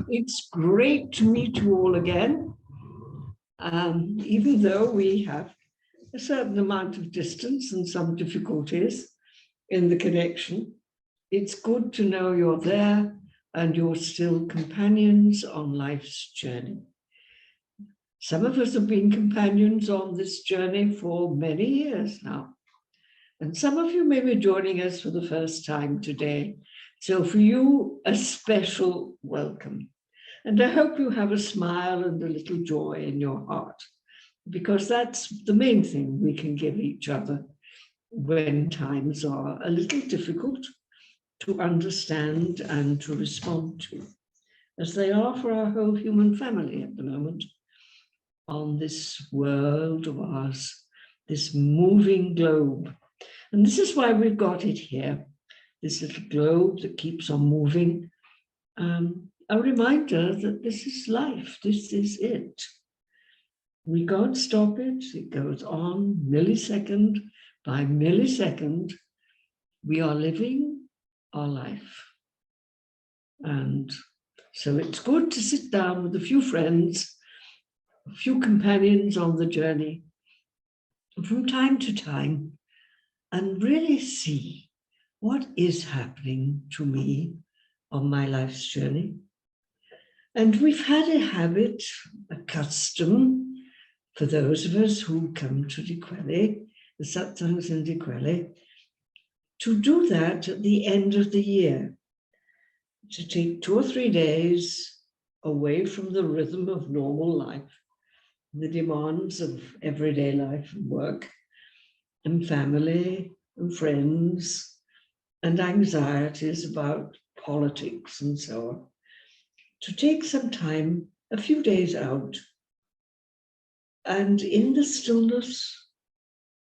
It's great to meet you all again, even though we have a certain amount of distance and some difficulties in the connection. It's good to know you're there and you're still companions on life's journey. Some of us have been companions on this journey for many years now, and some of you may be joining us for the first time today. So for you, a special welcome. And I hope you have a smile and a little joy in your heart, because that's the main thing we can give each other when times are a little difficult to understand and to respond to, as they are for our whole human family at the moment on this world of ours, this moving globe. And this is why we've got it here, this little globe that keeps on moving. A reminder that this is life, this is it. We can't stop it, it goes on millisecond by millisecond. We are living our life. And so it's good to sit down with a few friends, a few companions on the journey from time to time and really see what is happening to me on my life's journey. And we've had a habit, a custom, for those of us who come to Dikwele, the satsangs in Dikwele, to do that at the end of the year, to take 2 or 3 days away from the rhythm of normal life, the demands of everyday life and work, and family and friends, and anxieties about politics and so on, to take some time, a few days out, and in the stillness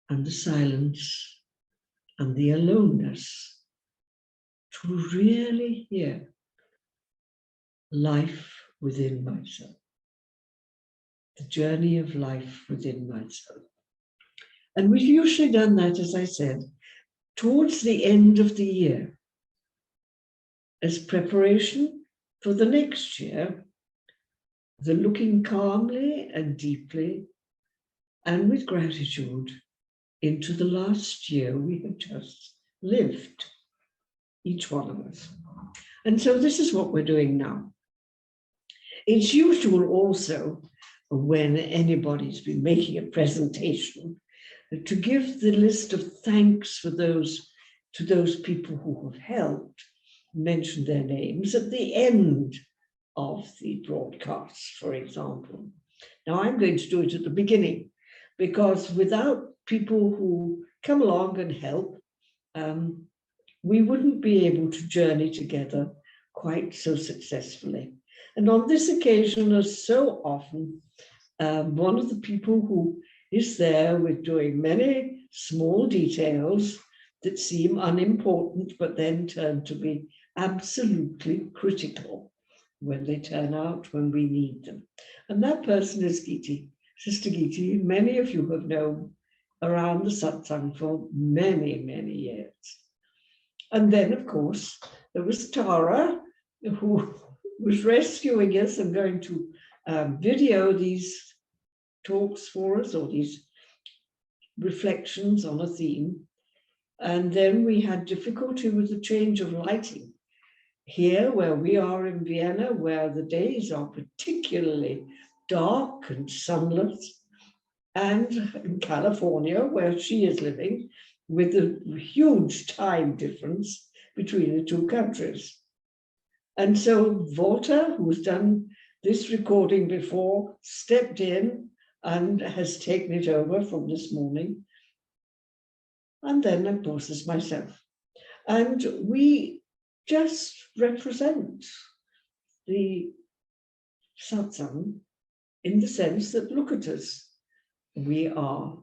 and the silence and the aloneness, to really hear life within myself, the journey of life within myself. And we've usually done that, as I said, towards the end of the year, as preparation for the next year, the looking calmly and deeply and with gratitude into the last year we have just lived, each one of us. And so this is what we're doing now. It's usual also, when anybody's been making a presentation, to give the list of thanks for those people who have helped, mention their names at the end of the broadcast, for example. Now I'm going to do it at the beginning, because without people who come along and help, we wouldn't be able to journey together quite so successfully. And on this occasion, as so often, one of the people who is there with doing many small details that seem unimportant, but then turn to be absolutely critical when they turn out when we need them. And that person is Giti, Sister Giti. Many of you have known around the satsang for many, many years. And then, of course, there was Tara, who was rescuing us and going to video these talks for us, or these reflections on a theme. And then we had difficulty with the change of lighting. Here, where we are in Vienna, where the days are particularly dark and sunless, and in California, where she is living, with a huge time difference between the two countries. And so Volta, who's done this recording before, stepped in and has taken it over from this morning. And then, of course, there's myself. And we just represent the satsang in the sense that, look at us. We are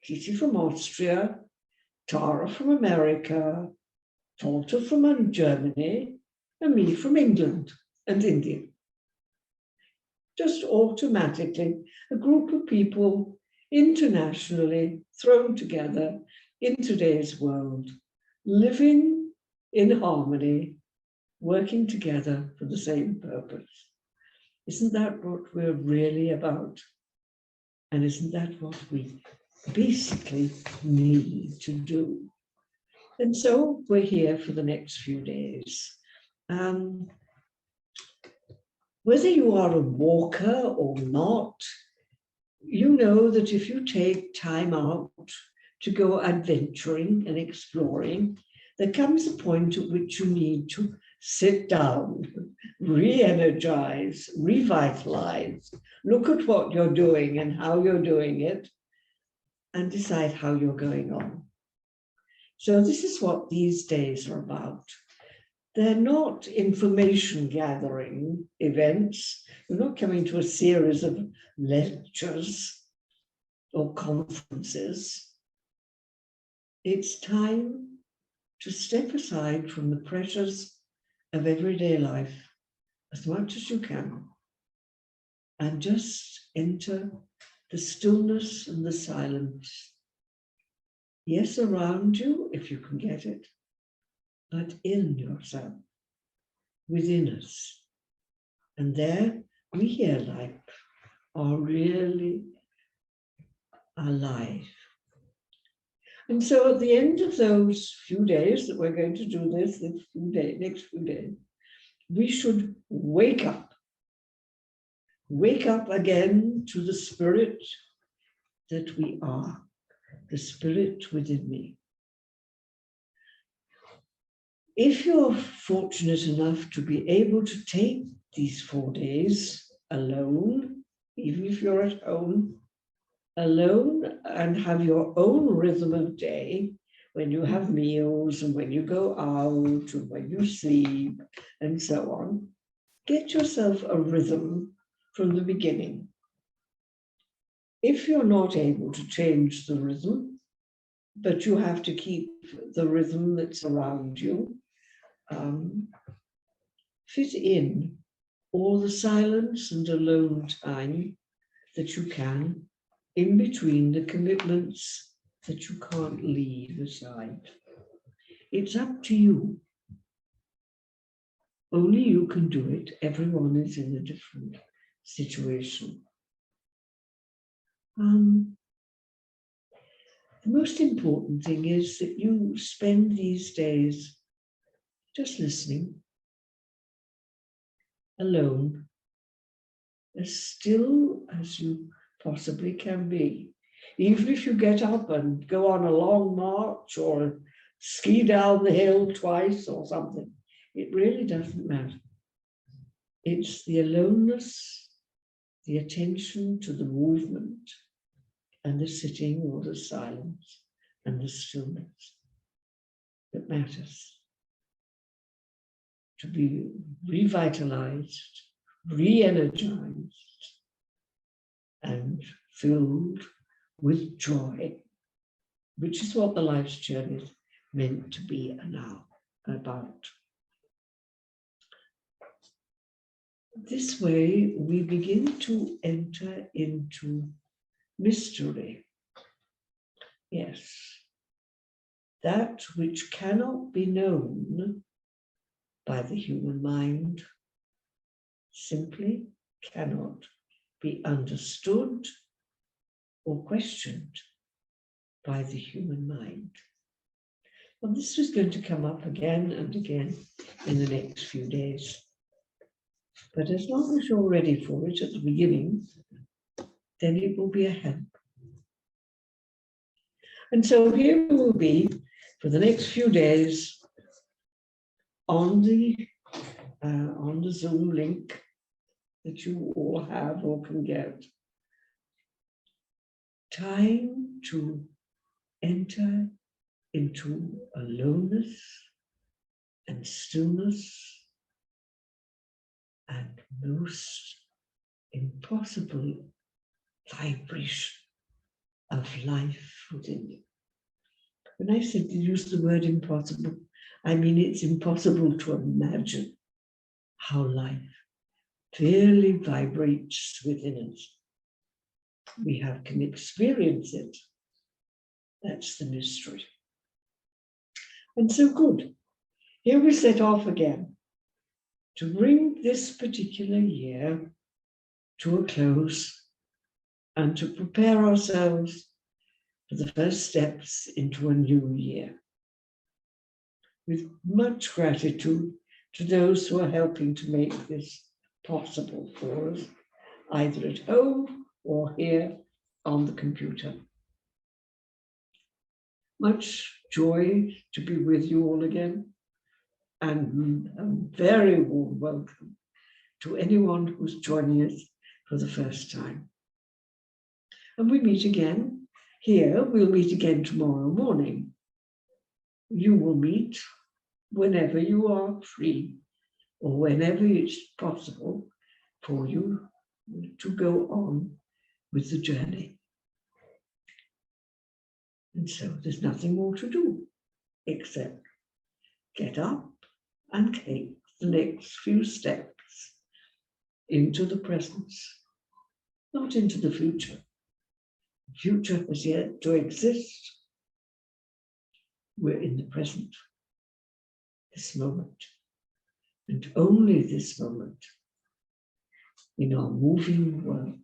Giti from Austria, Tara from America, Volta from Germany, and me from England and India. Just automatically, a group of people internationally thrown together in today's world, living in harmony working together for the same purpose. Isn't that what we're really about? And isn't that what we basically need to do? And so we're here for the next few days. Whether you are a walker or not, you know that if you take time out to go adventuring and exploring, there comes a point at which you need to sit down, re-energize, revitalize, look at what you're doing and how you're doing it, and decide how you're going on. So this is what these days are about. They're not information gathering events. You're not coming to a series of lectures or conferences. It's time to step aside from the pressures of everyday life as much as you can and just enter the stillness and the silence. Yes, around you, if you can get it, but in yourself, within us. And there we here like are really alive. And so at the end of those few days that we're going to do this, next few days, we should wake up again to the spirit that we are, the spirit within me. If you're fortunate enough to be able to take these 4 days alone, even if you're at home, alone and have your own rhythm of day, when you have meals and when you go out and when you sleep and so on, get yourself a rhythm from the beginning. If you're not able to change the rhythm, but you have to keep the rhythm that's around you, fit in all the silence and alone time that you can in between the commitments that you can't leave aside. It's up to you. Only you can do it. Everyone is in a different situation. The most important thing is that you spend these days just listening, alone, as still as you possibly can be. Even if you get up and go on a long march or ski down the hill twice or something, it really doesn't matter. It's the aloneness, the attention to the movement and the sitting or the silence and the stillness that matters. To be revitalized, re-energized, and filled with joy, which is what the life's journey is meant to be now about. This way, we begin to enter into mystery. Yes, that which cannot be known by the human mind simply cannot be understood or questioned by the human mind. Well, this is going to come up again and again in the next few days. But as long as you're ready for it at the beginning, then it will be a help. And so here we will be for the next few days on the Zoom link that you all have or can get. Time to enter into aloneness and stillness and most impossible vibration of life within you. When I said to use the word impossible, I mean it's impossible to imagine how life clearly vibrates within us. We can experience it. That's the mystery. And so good. Here we set off again. to bring this particular year to a close and to prepare ourselves for the first steps into a new year. With much gratitude to those who are helping to make this possible for us, either at home or here on the computer. Much joy to be with you all again, and a very warm welcome to anyone who's joining us for the first time. And we meet again here. We'll meet again tomorrow morning. You will meet whenever you are free or whenever it's possible for you to go on with the journey. And so there's nothing more to do except get up and take the next few steps into the present, not into the future. The future has yet to exist. We're in the present, this moment, and only this moment in our moving world.